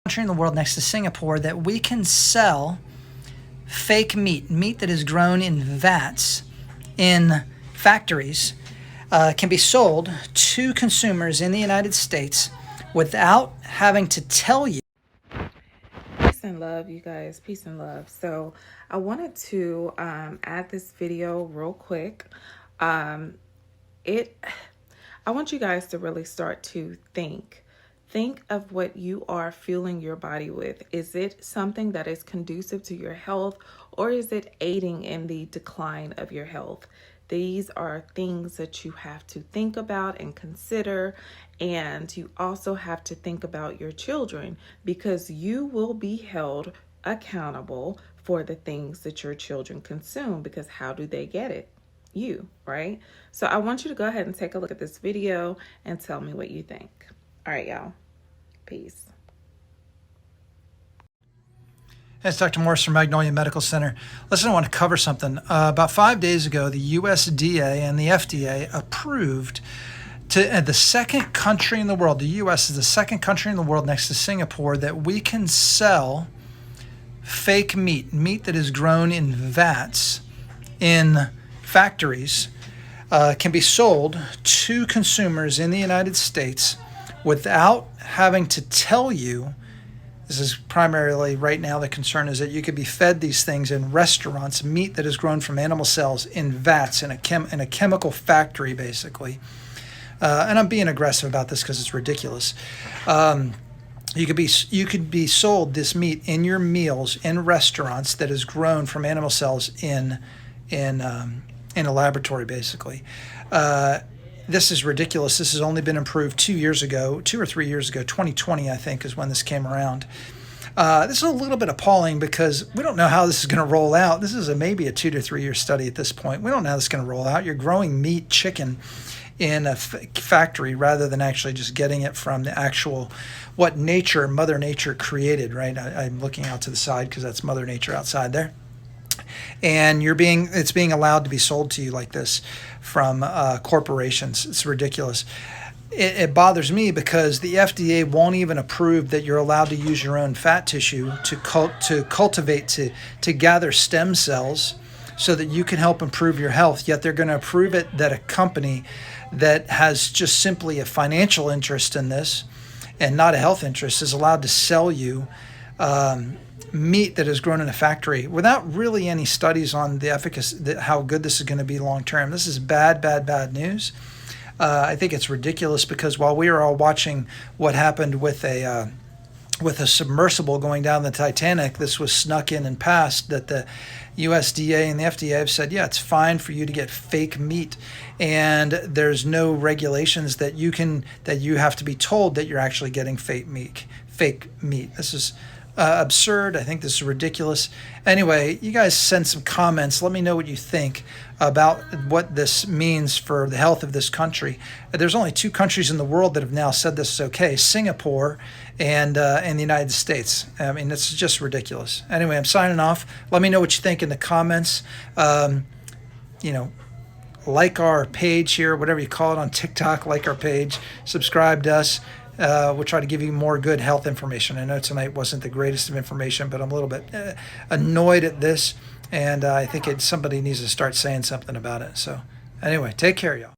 Country in the world next to Singapore that we can sell fake meat that is grown in vats in factories, can be sold to consumers in the United States without having to tell you. Peace and love, you guys. Peace and love. So I wanted to add this video real quick. I want you guys to really start to think of what you are fueling your body with. Is it something that is conducive to your health, or is it aiding in the decline of your health? These are things that you have to think about and consider. And you also have to think about your children, because you will be held accountable for the things that your children consume, because how do they get it? You, right? So I want you to go ahead and take a look at this video and tell me what you think. All right, y'all. Peace. Hey, it's Dr. Morris from Magnolia Medical Center. Listen, I want to cover something. About 5 days ago, the USDA and the FDA approved the second country in the world, the U.S. is the second country in the world next to Singapore, that we can sell fake meat that is grown in vats in factories, can be sold to consumers in the United States without having to tell you. This is primarily right now the concern is that you could be fed these things in restaurants, meat that is grown from animal cells in vats in a chemical factory, basically. And I'm being aggressive about this because it's ridiculous. You could be sold this meat in your meals in restaurants that is grown from animal cells in a laboratory, basically. This is ridiculous. This has only been improved 2 or 3 years ago. 2020, I think, is when this came around. This is a little bit appalling because we don't know how this is going to roll out. This is maybe a 2 to 3 year study at this point. We don't know how this is going to roll out. You're growing meat, chicken in a factory rather than actually just getting it from the actual what Mother Nature created, right? I'm looking out to the side because that's Mother Nature outside there. And it's being allowed to be sold to you like this from corporations. It's ridiculous. It bothers me because the FDA won't even approve that you're allowed to use your own fat tissue to cultivate, to gather stem cells so that you can help improve your health. Yet they're going to approve it that a company that has just simply a financial interest in this and not a health interest is allowed to sell you meat that is grown in a factory without really any studies on the efficacy, how good this is going to be long term. This is bad news. I think it's ridiculous because while we were all watching what happened with a submersible going down the Titanic, this was snuck in and passed that the USDA and the FDA have said, yeah, it's fine for you to get fake meat, and there's no regulations that you have to be told that you're actually getting fake meat. This is absurd. I think this is ridiculous. Anyway, you guys send some comments. Let me know what you think about what this means for the health of this country. There's only 2 countries in the world that have now said this is okay: Singapore and the United States. I mean, it's just ridiculous. Anyway, I'm signing off. Let me know what you think in the comments. Like our page here, whatever you call it on TikTok, like our page, subscribe to us. We'll try to give you more good health information. I know tonight wasn't the greatest of information, but I'm a little bit annoyed at this, and I think somebody needs to start saying something about it. So anyway, take care, y'all.